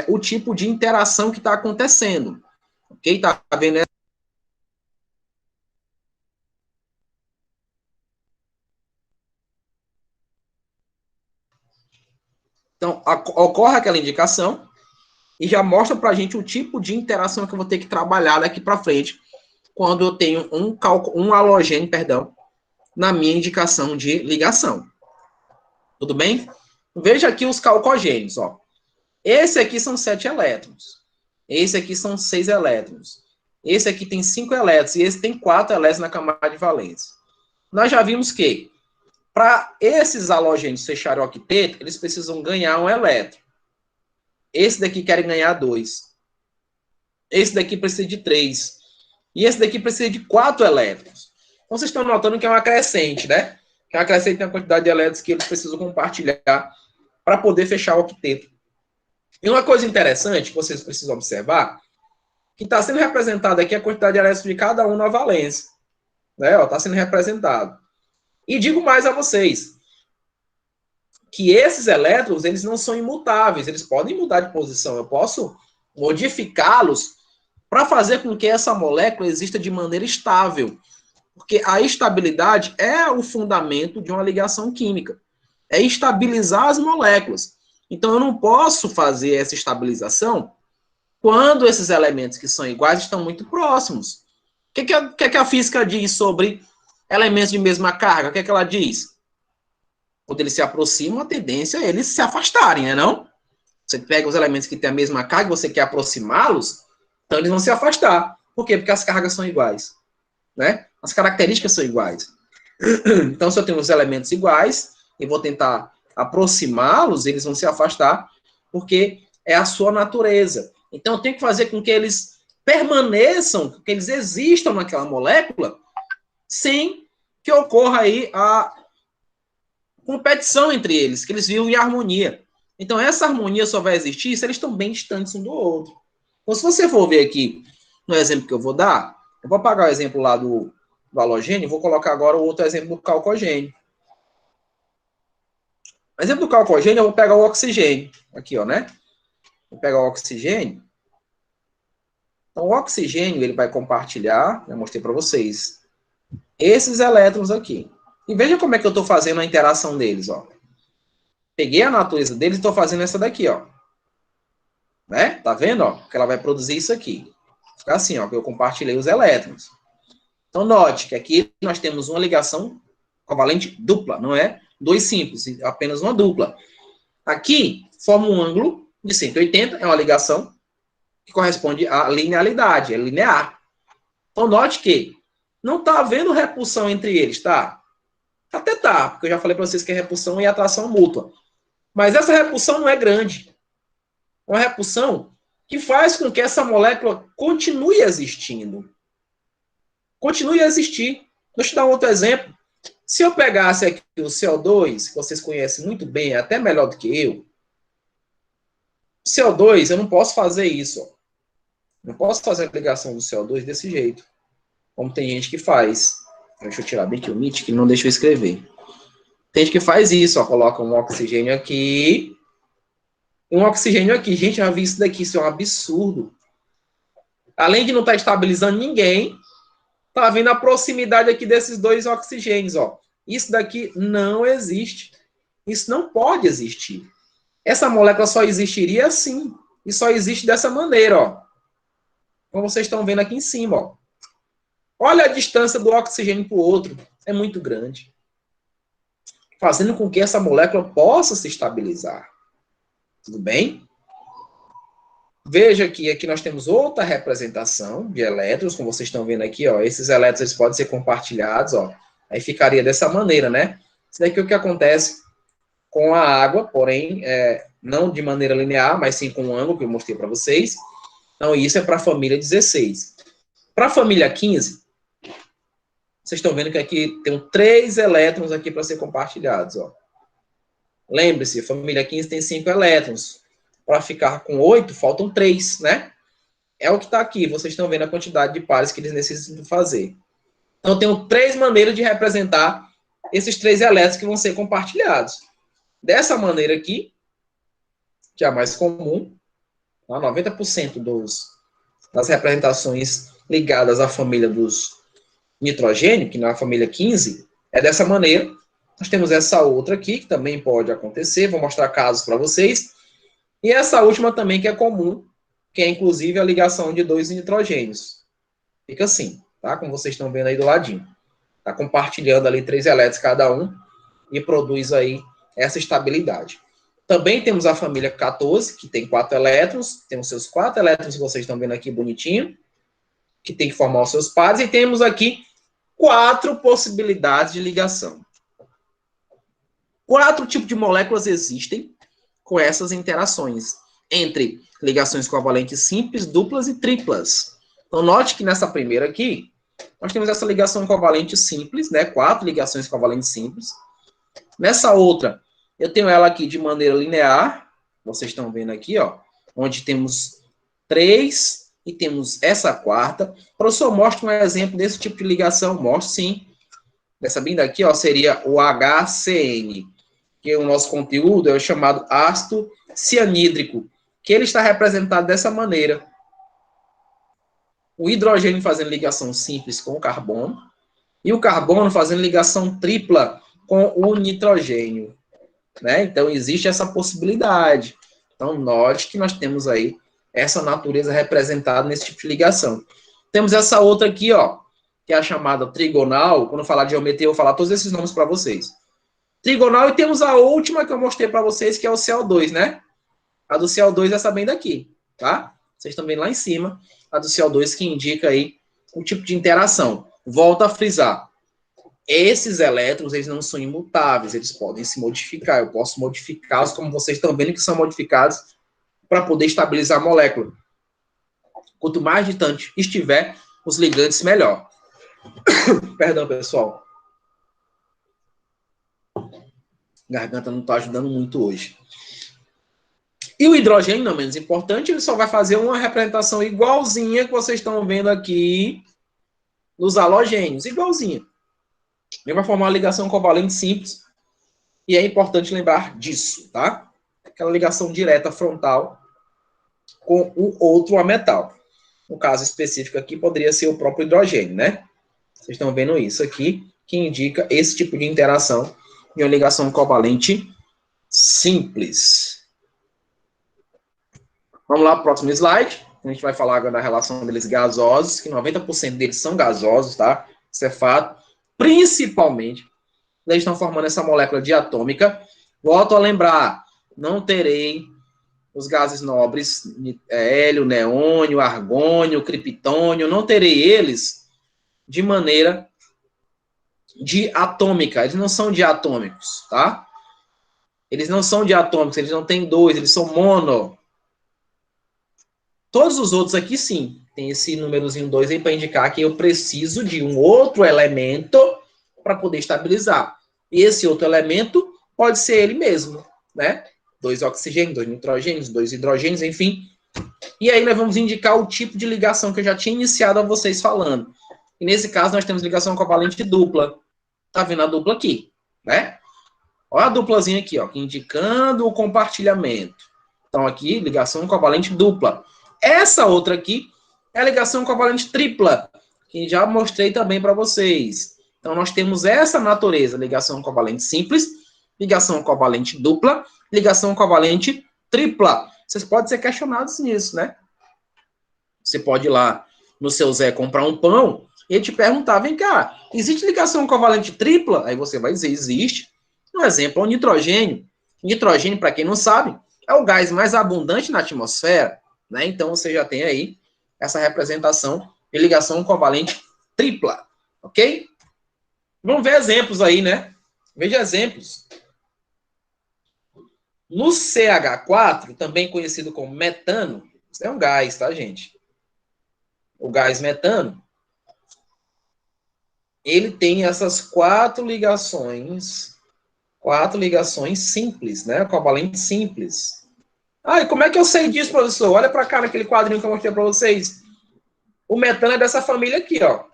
o tipo de interação que está acontecendo. Ok? Tá vendo? Então, ocorre aquela indicação e já mostra para a gente o tipo de interação que eu vou ter que trabalhar daqui para frente quando eu tenho um halogênio, na minha indicação de ligação. Tudo bem? Veja aqui os calcogênios, ó. Esse aqui são 7 elétrons. Esse aqui são 6 elétrons. Esse aqui tem 5 elétrons e esse tem 4 elétrons na camada de valência. Nós já vimos que para esses halogênios fecharem o octeto, eles precisam ganhar um elétron. Esse daqui quer ganhar 2. Esse daqui precisa de 3. E esse daqui precisa de 4 elétrons. Então, vocês estão notando que é uma crescente, né? Que é uma crescente tem a quantidade de elétrons que eles precisam compartilhar para poder fechar o octeto. E uma coisa interessante que vocês precisam observar, que está sendo representada aqui a quantidade de elétrons de cada um na valência. Né? Está sendo representado. E digo mais a vocês, que esses elétrons, eles não são imutáveis, eles podem mudar de posição. Eu posso modificá-los para fazer com que essa molécula exista de maneira estável. Porque a estabilidade é o fundamento de uma ligação química. É estabilizar as moléculas. Então, eu não posso fazer essa estabilização quando esses elementos que são iguais estão muito próximos. O que a física diz sobre elementos de mesma carga? O que ela diz? Quando eles se aproximam, a tendência é eles se afastarem, né, não? Você pega os elementos que têm a mesma carga, você quer aproximá-los, então eles vão se afastar. Por quê? Porque as cargas são iguais, né? As características são iguais. Então, se eu tenho os elementos iguais e vou tentar aproximá-los, eles vão se afastar, porque é a sua natureza. Então, eu tenho que fazer com que eles permaneçam, que eles existam naquela molécula, sem que ocorra aí a competição entre eles, que eles vivam em harmonia. Então, essa harmonia só vai existir se eles estão bem distantes um do outro. Então, se você for ver aqui no exemplo que eu vou dar, eu vou apagar o exemplo lá do halogênio, vou colocar agora o outro exemplo do calcogênio. No exemplo do calcogênio, eu vou pegar o oxigênio. Aqui, ó, né? Vou pegar o oxigênio. Então, o oxigênio, ele vai compartilhar, eu mostrei para vocês, esses elétrons aqui. E veja como é que eu estou fazendo a interação deles, ó. Peguei a natureza deles e estou fazendo essa daqui, ó. Né? Tá vendo, ó? Que ela vai produzir isso aqui. Fica assim, ó, que eu compartilhei os elétrons. Então, note que aqui nós temos uma ligação covalente dupla, não é dois simples, apenas uma dupla. Aqui, forma um ângulo de 180, é uma ligação que corresponde à linearidade, é linear. Então, note que não está havendo repulsão entre eles, tá? Até tá, porque eu já falei para vocês que é repulsão e atração mútua. Mas essa repulsão não é grande. É uma repulsão que faz com que essa molécula continue existindo. Continue a existir. Deixa eu dar um outro exemplo. Se eu pegasse aqui o CO2, que vocês conhecem muito bem, até melhor do que eu, CO2, eu não posso fazer isso. Ó. Não posso fazer a ligação do CO2 desse jeito, como tem gente que faz. Deixa eu tirar bem aqui o MIT, que não deixa eu escrever. Tem gente que faz isso, ó, coloca um oxigênio aqui, e um oxigênio aqui. Gente, eu já vi isso daqui, isso é um absurdo. Além de não estar estabilizando ninguém, tá vindo a proximidade aqui desses dois oxigênios, ó. Isso daqui não existe. Isso não pode existir. Essa molécula só existiria assim. E só existe dessa maneira, ó. Como vocês estão vendo aqui em cima, ó. Olha a distância do oxigênio para o outro. É muito grande. Fazendo com que essa molécula possa se estabilizar. Tudo bem? Veja que aqui nós temos outra representação de elétrons, como vocês estão vendo aqui, ó. Esses elétrons eles podem ser compartilhados, ó. Aí ficaria dessa maneira, né? Isso daqui é o que acontece com a água, porém, não de maneira linear, mas sim com um ângulo que eu mostrei para vocês. Então, isso é para a família 16. Para a família 15, vocês estão vendo que aqui tem 3 elétrons aqui para ser compartilhados, ó. Lembre-se, a família 15 tem 5 elétrons. Para ficar com 8, faltam 3, né? É o que está aqui. Vocês estão vendo a quantidade de pares que eles necessitam fazer. Então, eu tenho 3 maneiras de representar esses 3 elétrons que vão ser compartilhados. Dessa maneira aqui, que é a mais comum, 90% das representações ligadas à família dos nitrogênio, que na família 15, é dessa maneira. Nós temos essa outra aqui, que também pode acontecer. Vou mostrar casos para vocês. E essa última também, que é comum, que é inclusive a ligação de 2 nitrogênios. Fica assim, tá? Como vocês estão vendo aí do ladinho. Está compartilhando ali 3 elétrons cada um e produz aí essa estabilidade. Também temos a família 14, que tem 4 elétrons. Tem os seus 4 elétrons que vocês estão vendo aqui bonitinho, que tem que formar os seus pares. E temos aqui 4 possibilidades de ligação. 4 tipos de moléculas existem com essas interações entre ligações covalentes simples, duplas e triplas. Então, note que nessa primeira aqui, nós temos essa ligação covalente simples, né? 4 ligações covalentes simples. Nessa outra, eu tenho ela aqui de maneira linear. Vocês estão vendo aqui, ó, onde temos 3 e temos essa quarta. Professor, mostra um exemplo desse tipo de ligação. Mostro sim. Dessa bem daqui, ó, seria o HCN, que o nosso conteúdo é o chamado ácido cianídrico, que ele está representado dessa maneira. O hidrogênio fazendo ligação simples com o carbono, e o carbono fazendo ligação tripla com o nitrogênio, né? Então, existe essa possibilidade. Então, note que nós temos aí essa natureza representada nesse tipo de ligação. Temos essa outra aqui, ó, que é a chamada trigonal. Quando eu falar de geometria, eu vou falar todos esses nomes para vocês. Trigonal, e temos a última que eu mostrei para vocês, que é o CO2, né? A do CO2 é essa bem daqui, tá? Vocês estão vendo lá em cima, a do CO2 que indica aí o tipo de interação. Volto a frisar. Esses elétrons, eles não são imutáveis, eles podem se modificar. Eu posso modificá-los, como vocês estão vendo que são modificados, para poder estabilizar a molécula. Quanto mais distante estiver os ligantes, melhor. Perdão, pessoal. Garganta não está ajudando muito hoje. E o hidrogênio, não menos importante, ele só vai fazer uma representação igualzinha que vocês estão vendo aqui nos halogênios. Igualzinha. Ele vai formar uma ligação covalente simples. E é importante lembrar disso, tá? Aquela ligação direta frontal com o outro ametal. No caso específico aqui, poderia ser o próprio hidrogênio, né? Vocês estão vendo isso aqui, que indica esse tipo de interação de uma ligação covalente simples. Vamos lá para o próximo slide. A gente vai falar agora da relação deles gasosos, que 90% deles são gasosos, tá? Isso é fato. Principalmente, eles estão formando essa molécula diatômica. Volto a lembrar, não terei os gases nobres, hélio, neônio, argônio, criptônio, não terei eles de maneira diatômica. Eles não são diatômicos, tá? Eles não são diatômicos, eles não têm 2, eles são mono. Todos os outros aqui, sim, tem esse númerozinho 2 aí para indicar que eu preciso de um outro elemento para poder estabilizar. E esse outro elemento pode ser ele mesmo, né? 2 oxigênios, 2 nitrogênios, 2 hidrogênios, enfim, E aí nós vamos indicar o tipo de ligação que eu já tinha iniciado a vocês falando. E nesse caso nós temos ligação covalente dupla. Tá vendo a dupla aqui, né? Olha a duplazinha aqui, ó, indicando o compartilhamento. Então aqui, ligação covalente dupla. Essa outra aqui é a ligação covalente tripla, que já mostrei também para vocês. Então nós temos essa natureza, ligação covalente simples, ligação covalente dupla, ligação covalente tripla. Vocês podem ser questionados nisso, né? Você pode ir lá no seu Zé comprar um pão e ele te perguntar, vem cá, existe ligação covalente tripla? Aí você vai dizer, existe. Um exemplo é o nitrogênio. Nitrogênio, para quem não sabe, é o gás mais abundante na atmosfera, né? Então você já tem aí essa representação de ligação covalente tripla, ok? Vamos ver exemplos aí, né? Veja exemplos. No CH4, também conhecido como metano, isso é um gás, tá, gente? O gás metano, ele tem essas quatro ligações simples, né? Covalente simples. Ah, e como é que eu sei disso, professor? Olha para cá naquele quadrinho que eu mostrei para vocês. O metano é dessa família aqui, ó.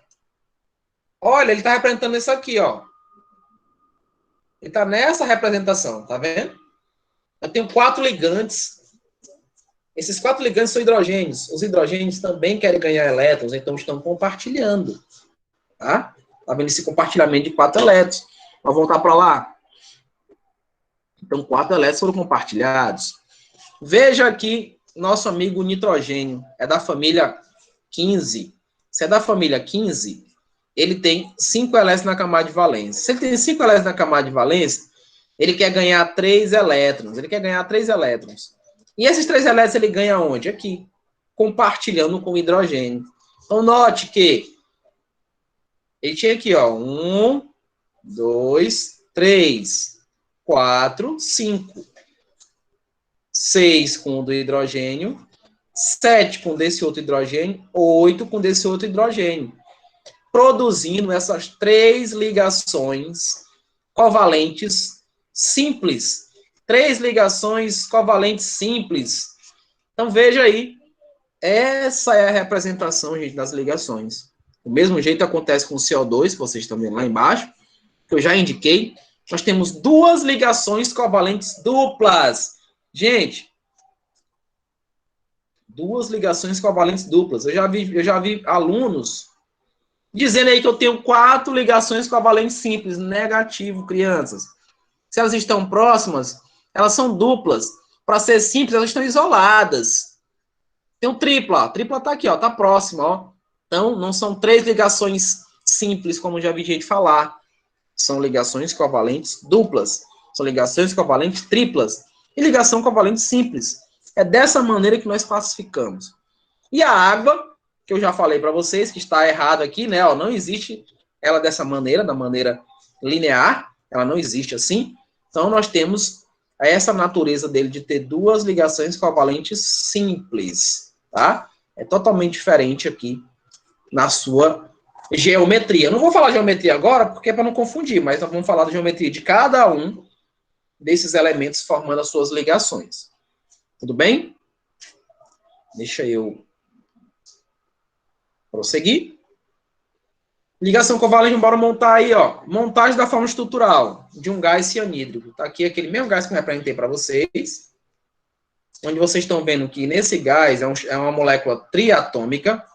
Olha, ele está representando isso aqui, ó. Ele está nessa representação, tá vendo? Eu tenho 4 ligantes. Esses 4 ligantes são hidrogênios. Os hidrogênios também querem ganhar elétrons, então estão compartilhando. Tá? Tá vendo esse compartilhamento de 4 elétrons? Vamos voltar para lá. Então, 4 elétrons foram compartilhados. Veja aqui, nosso amigo nitrogênio. É da família 15. Se é da família 15, ele tem 5 elétrons na camada de valência. Se ele tem 5 elétrons na camada de valência, ele quer ganhar 3 elétrons. Ele quer ganhar 3 elétrons. E esses 3 elétrons ele ganha onde? Aqui. Compartilhando com o hidrogênio. Então, note que ele tinha aqui, ó. 1, 2, 3, 4, 5. 6 com o do hidrogênio. 7 com desse outro hidrogênio. 8 com desse outro hidrogênio. Produzindo essas 3 ligações covalentes simples. 3 ligações covalentes simples. Então, veja aí. Essa é a representação, gente, das ligações. Do mesmo jeito acontece com o CO2, que vocês estão vendo lá embaixo, que eu já indiquei. Nós temos 2 ligações covalentes duplas. Gente, 2 ligações covalentes duplas. Eu já vi alunos dizendo aí que eu tenho 4 ligações covalentes simples, negativo, crianças. Se elas estão próximas, elas são duplas. Para ser simples, elas estão isoladas. Tem um tripla. A tripla está aqui, ó, tá próxima, ó. Então, não são 3 ligações simples, como já vi gente falar. São ligações covalentes duplas. São ligações covalentes triplas. E ligação covalente simples. É dessa maneira que nós classificamos. E a água, que eu já falei para vocês, que está errado aqui, né? Ó, não existe ela dessa maneira, da maneira linear. Ela não existe assim. Então, nós temos essa natureza dele de ter 2 ligações covalentes simples, tá? É totalmente diferente aqui na sua geometria. Eu não vou falar geometria agora, porque é para não confundir, mas nós vamos falar da geometria de cada um desses elementos formando as suas ligações. Tudo bem? Deixa eu prosseguir. Ligação covalente, bora montar aí, ó. Montagem da forma estrutural de um gás cianídrico. Tá aqui aquele mesmo gás que eu representei para vocês. Onde vocês estão vendo que nesse gás é uma molécula triatômica.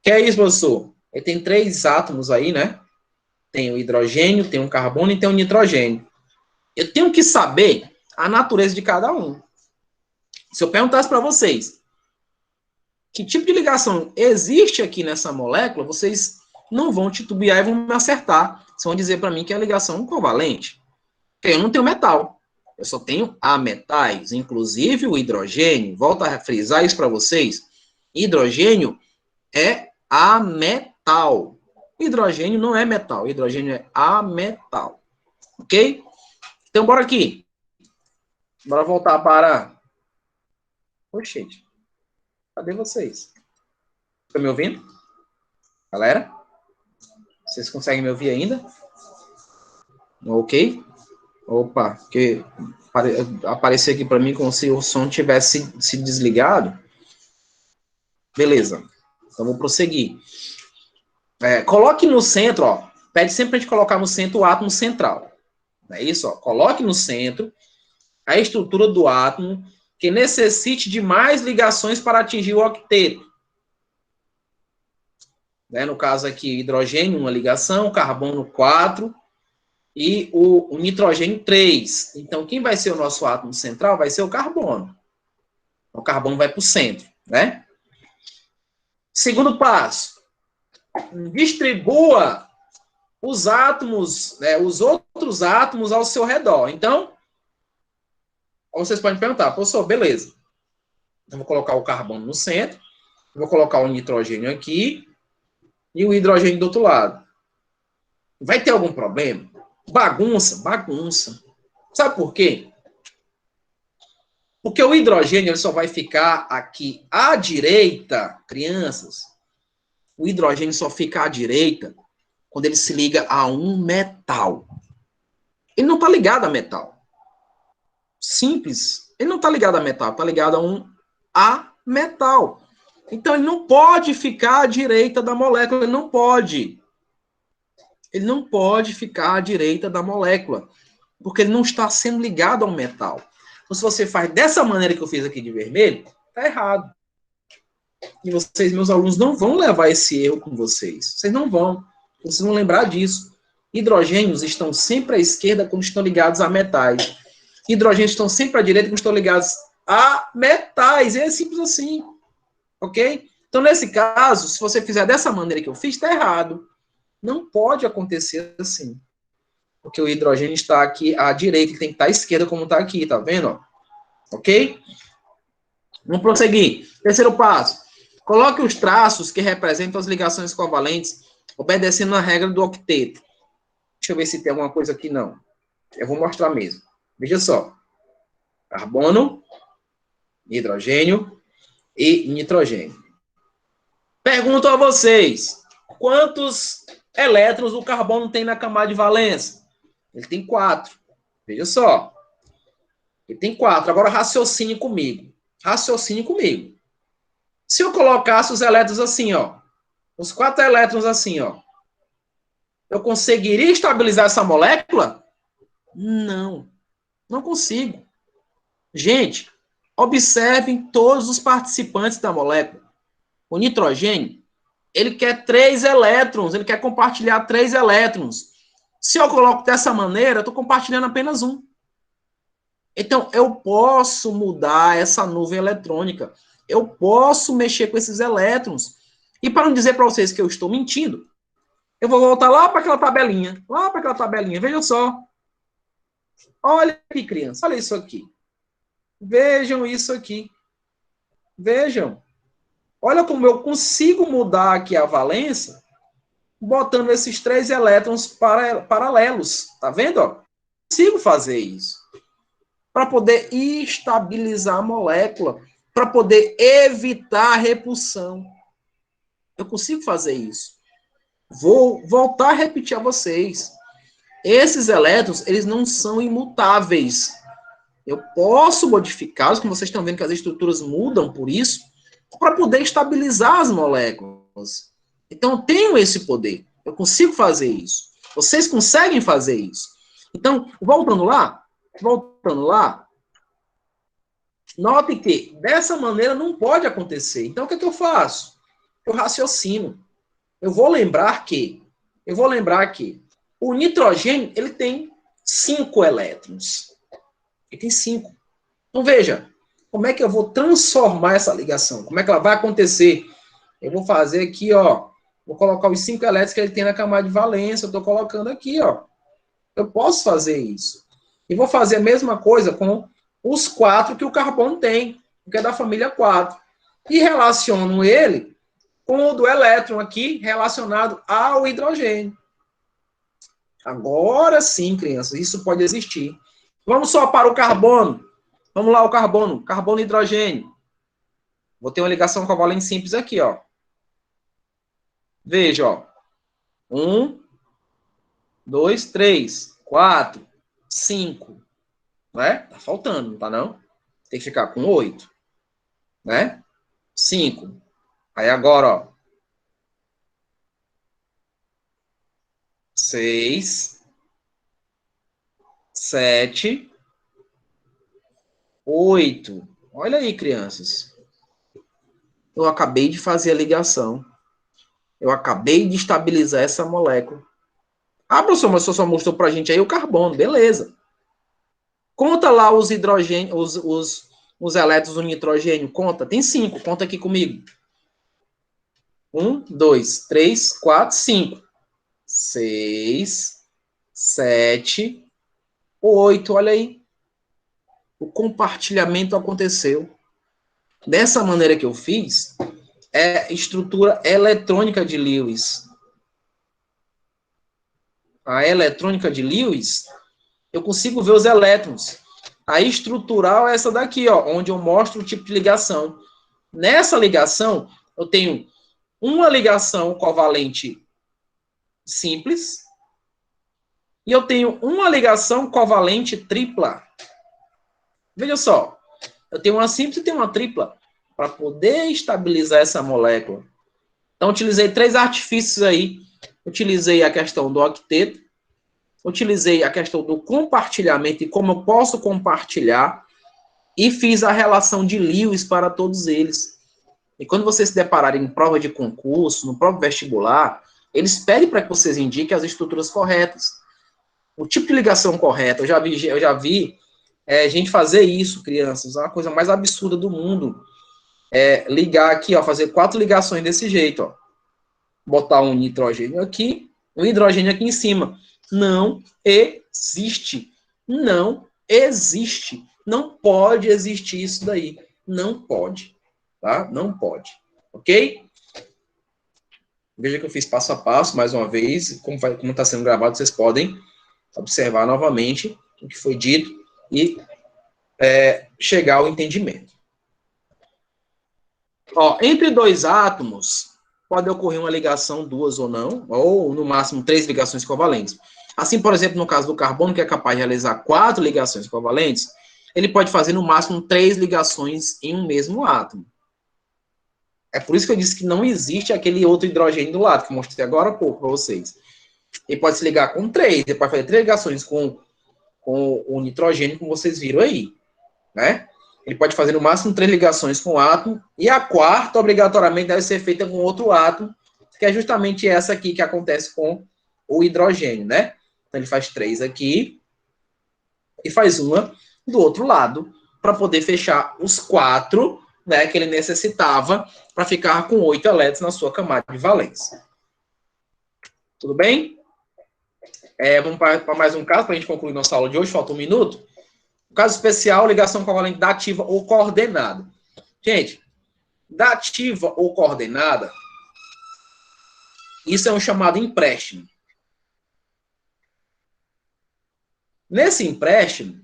Que é isso, professor? Ele tem 3 átomos aí, né? Tem o hidrogênio, tem o carbono e tem o nitrogênio. Eu tenho que saber a natureza de cada um. Se eu perguntasse para vocês que tipo de ligação existe aqui nessa molécula, vocês não vão titubear e vão me acertar. Vocês vão dizer para mim que é a ligação covalente. Porque eu não tenho metal. Eu só tenho ametais, inclusive o hidrogênio. Volto a frisar isso para vocês. Hidrogênio é ametal. Hidrogênio não é metal. Hidrogênio é ametal. Ok? Então, bora aqui. Bora voltar para... Oxe, cadê vocês? Estão me ouvindo? Galera? Vocês conseguem me ouvir ainda? Ok? Opa, que Aparecer aqui para mim como se o som tivesse se desligado. Beleza. Então, vou prosseguir. Coloque no centro, ó. Pede sempre a gente colocar no centro o átomo central. É isso, ó. Coloque no centro a estrutura do átomo que necessite de mais ligações para atingir o octeto. No caso aqui, hidrogênio, uma ligação, carbono 4 e o nitrogênio 3. Então, quem vai ser o nosso átomo central vai ser o carbono. O carbono vai para o centro, né? Segundo passo, distribua os átomos, os outros átomos ao seu redor. Então, vocês podem perguntar, professor, beleza. Eu vou colocar o carbono no centro, vou colocar o nitrogênio aqui e o hidrogênio do outro lado. Vai ter algum problema? Bagunça, bagunça. Sabe por quê? Porque o hidrogênio ele só vai ficar aqui à direita, crianças. O hidrogênio só fica à direita quando ele se liga a um metal. Ele não está ligado a metal. Simples. Ele não está ligado a metal, está ligado a um ametal. Então, ele não pode ficar à direita da molécula. Ele não pode. Ele não pode ficar à direita da molécula. Porque ele não está sendo ligado a um metal. Então, se você faz dessa maneira que eu fiz aqui de vermelho, está errado. E vocês, meus alunos, não vão levar esse erro com vocês. Vocês não vão. Vocês vão lembrar disso. Hidrogênios estão sempre à esquerda quando estão ligados a metais. Hidrogênios estão sempre à direita quando estão ligados a metais. É simples assim. Ok? Então, nesse caso, se você fizer dessa maneira que eu fiz, está errado. Não pode acontecer assim. Porque o hidrogênio está aqui à direita, ele tem que estar à esquerda como está aqui, tá vendo? Ok? Vamos prosseguir. Terceiro passo. Coloque os traços que representam as ligações covalentes, obedecendo a regra do octeto. Deixa eu ver se tem alguma coisa aqui, não. Eu vou mostrar mesmo. Veja só. Carbono, hidrogênio e nitrogênio. Pergunto a vocês, quantos elétrons o carbono tem na camada de valência? Ele tem 4. Veja só. Ele tem 4. Agora raciocine comigo. Raciocine comigo. Se eu colocasse os elétrons assim, ó, os 4 elétrons assim, ó, eu conseguiria estabilizar essa molécula? Não. Não consigo. Gente, observem todos os participantes da molécula. O nitrogênio, ele quer 3 elétrons, ele quer compartilhar 3 elétrons. Se eu coloco dessa maneira, eu estou compartilhando apenas 1. Então, eu posso mudar essa nuvem eletrônica. Eu posso mexer com esses elétrons. E para não dizer para vocês que eu estou mentindo, eu vou voltar lá para aquela tabelinha. Lá para aquela tabelinha. Vejam só. Olha aqui, criança. Olha isso aqui. Vejam isso aqui. Vejam. Olha como eu consigo mudar aqui a valência botando esses 3 elétrons paralelos. Tá vendo? Ó? Consigo fazer isso. Para poder estabilizar a molécula. Para poder evitar a repulsão. Eu consigo fazer isso. Vou voltar a repetir a vocês. Esses elétrons, eles não são imutáveis. Eu posso modificá-los, como vocês estão vendo que as estruturas mudam por isso, para poder estabilizar as moléculas. Então, eu tenho esse poder. Eu consigo fazer isso. Vocês conseguem fazer isso. Então, voltando lá, note que dessa maneira não pode acontecer. Então, o que é que eu faço? Eu raciocino. Eu vou lembrar que o nitrogênio, ele tem 5 elétrons. Ele tem 5. Então, veja, como é que eu vou transformar essa ligação? Como é que ela vai acontecer? Eu vou fazer aqui, ó, vou colocar os 5 elétrons que ele tem na camada de valência, eu estou colocando aqui, ó. Eu posso fazer isso. E vou fazer a mesma coisa com os 4 que o carbono tem, que é da família 4. E relaciono ele com o do elétron aqui, relacionado ao hidrogênio. Agora sim, crianças, isso pode existir. Vamos só para o carbono. Vamos lá, o carbono. Carbono e hidrogênio. Vou ter uma ligação covalente simples aqui, ó. Veja, ó. 1, 2, 3, 4, 5. né? Tá faltando, não tá não? Tem que ficar com 8, né? 5. Aí agora, ó. 6, 7, 8. Olha aí, crianças. Eu acabei de fazer a ligação. Eu acabei de estabilizar essa molécula. Ah, professor, mas o senhor só mostrou pra gente aí o carbono. Beleza. Conta lá os hidrogênios, os elétrons do nitrogênio. Conta. Tem 5. Conta aqui comigo. 1, 2, 3, 4, 5. 6, 7, 8. Olha aí. O compartilhamento aconteceu. Dessa maneira que eu fiz, é estrutura eletrônica de Lewis. A eletrônica de Lewis, eu consigo ver os elétrons. A estrutural é essa daqui, ó, onde eu mostro o tipo de ligação. Nessa ligação, eu tenho uma ligação covalente simples e eu tenho uma ligação covalente tripla. Veja só, eu tenho uma simples e tenho uma tripla para poder estabilizar essa molécula. Então, utilizei 3 artifícios aí. Utilizei a questão do octeto, utilizei a questão do compartilhamento e como eu posso compartilhar, e fiz a relação de Lewis para todos eles. E quando vocês se depararem em prova de concurso, no próprio vestibular, eles pedem para que vocês indiquem as estruturas corretas. O tipo de ligação correta. Eu já vi gente fazer isso, crianças. É uma coisa mais absurda do mundo. Ligar aqui, ó, fazer 4 ligações desse jeito, ó. Botar um nitrogênio aqui, um hidrogênio aqui em cima. Não existe. Não existe. Não pode existir isso daí. Não pode. Tá? Não pode. Ok? Veja que eu fiz passo a passo, mais uma vez. Como está sendo gravado, vocês podem observar novamente o que foi dito e chegar ao entendimento. Ó, entre 2 átomos, pode ocorrer uma ligação, 2 ou não, ou no máximo 3 ligações covalentes. Assim, por exemplo, no caso do carbono, que é capaz de realizar 4 ligações covalentes, ele pode fazer no máximo 3 ligações em um mesmo átomo. É por isso que eu disse que não existe aquele outro hidrogênio do lado, que eu mostrei agora há pouco para vocês. Ele pode se ligar com 3, ele pode fazer 3 ligações com o nitrogênio, como vocês viram aí, né? Ele pode fazer no máximo 3 ligações com o átomo, e a quarta, obrigatoriamente, deve ser feita com outro átomo, que é justamente essa aqui que acontece com o hidrogênio, né? Então, ele faz 3 aqui, e faz uma do outro lado, para poder fechar os 4, né, que ele necessitava, para ficar com 8 elétrons na sua camada de valência. Tudo bem? Vamos para mais um caso, para a gente concluir nossa aula de hoje, falta um minuto. Caso especial, ligação covalente dativa ou coordenada. Gente, dativa ou coordenada, isso é um chamado empréstimo. Nesse empréstimo,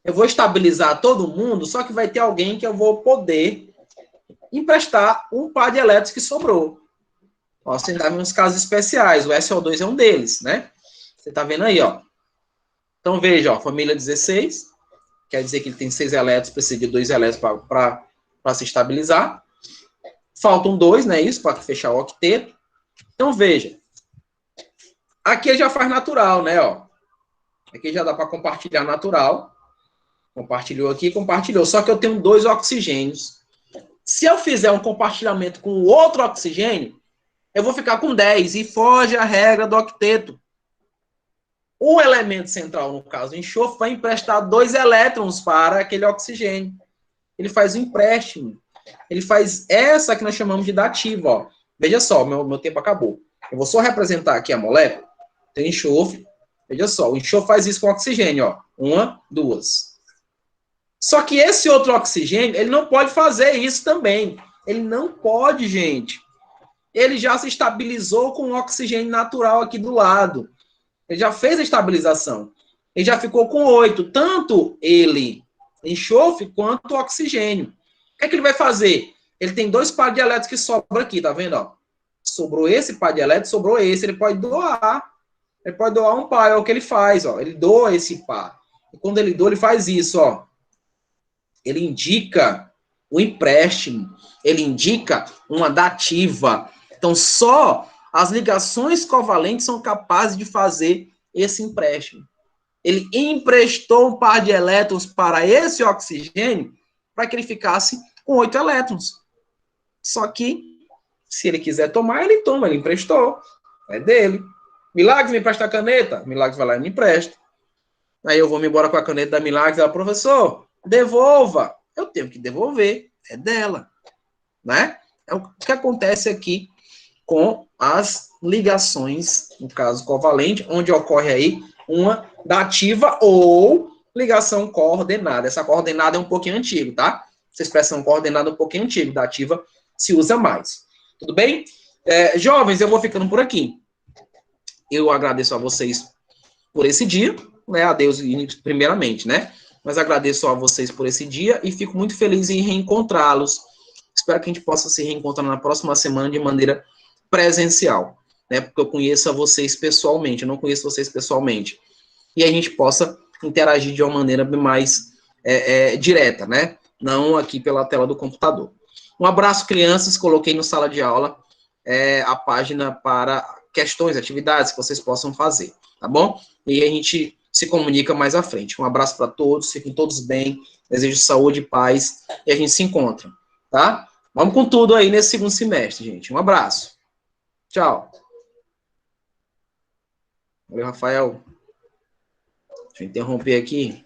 eu vou estabilizar todo mundo, só que vai ter alguém que eu vou poder emprestar um par de elétrons que sobrou. Ó, você está vendo uns casos especiais, o SO2 é um deles, né? Você está vendo aí, ó. Então, veja, ó, família 16, quer dizer que ele tem 6 elétrons, precisa de 2 elétrons para se estabilizar. Faltam 2, né? Isso, para fechar o octeto. Então, veja. Aqui ele já faz natural, né? Ó. Aqui já dá para compartilhar natural. Compartilhou aqui, compartilhou. Só que eu tenho 2 oxigênios. Se eu fizer um compartilhamento com outro oxigênio, eu vou ficar com 10 e foge a regra do octeto. O elemento central, no caso, o enxofre, vai emprestar 2 elétrons para aquele oxigênio. Ele faz um empréstimo. Ele faz essa que nós chamamos de dativa. Ó. Veja só, meu tempo acabou. Eu vou só representar aqui a molécula. Tem enxofre. Veja só, o enxofre faz isso com oxigênio. Ó. 1, 2. Só que esse outro oxigênio, ele não pode fazer isso também. Ele não pode, gente. Ele já se estabilizou com o oxigênio natural aqui do lado. Ele já fez a estabilização. Ele já ficou com 8. Tanto ele, enxofre, quanto o oxigênio. O que é que ele vai fazer? Ele tem 2 pares de elétrons que sobram aqui, tá vendo? Ó? Sobrou esse par de elétrons, sobrou esse. Ele pode doar. Ele pode doar um par, é o que ele faz. Ó. Ele doa esse par. E quando ele doa, ele faz isso, ó. Ele indica o empréstimo, ele indica uma dativa. Então, só as ligações covalentes são capazes de fazer esse empréstimo. Ele emprestou um par de elétrons para esse oxigênio para que ele ficasse com 8 elétrons. Só que, se ele quiser tomar, ele toma, ele emprestou. É dele. Milagres, me empresta a caneta. Milagres vai lá e me empresta. Aí eu vou me embora com a caneta da Milagres. Ela, professor, devolva. Eu tenho que devolver. É dela. Né? É o que acontece aqui com as ligações, no caso covalente, onde ocorre aí uma dativa ou ligação coordenada. Essa coordenada é um pouquinho antigo, tá? Essa expressão coordenada é um pouquinho antigo, dativa se usa mais. Tudo bem? Jovens, eu vou ficando por aqui. Eu agradeço a vocês por esse dia, né? A Deus primeiramente, né? Mas agradeço a vocês por esse dia e fico muito feliz em reencontrá-los. Espero que a gente possa se reencontrar na próxima semana de maneira presencial, né? Porque eu conheço vocês pessoalmente, eu não conheço vocês pessoalmente. E a gente possa interagir de uma maneira mais direta, né? Não aqui pela tela do computador. Um abraço, crianças. Coloquei no sala de aula a página para questões, atividades que vocês possam fazer, tá bom? E a gente se comunica mais à frente. Um abraço para todos, fiquem todos bem, desejo saúde e paz, e a gente se encontra, tá? Vamos com tudo aí nesse segundo semestre, gente. Um abraço. Tchau. Valeu, Rafael. Deixa eu interromper aqui.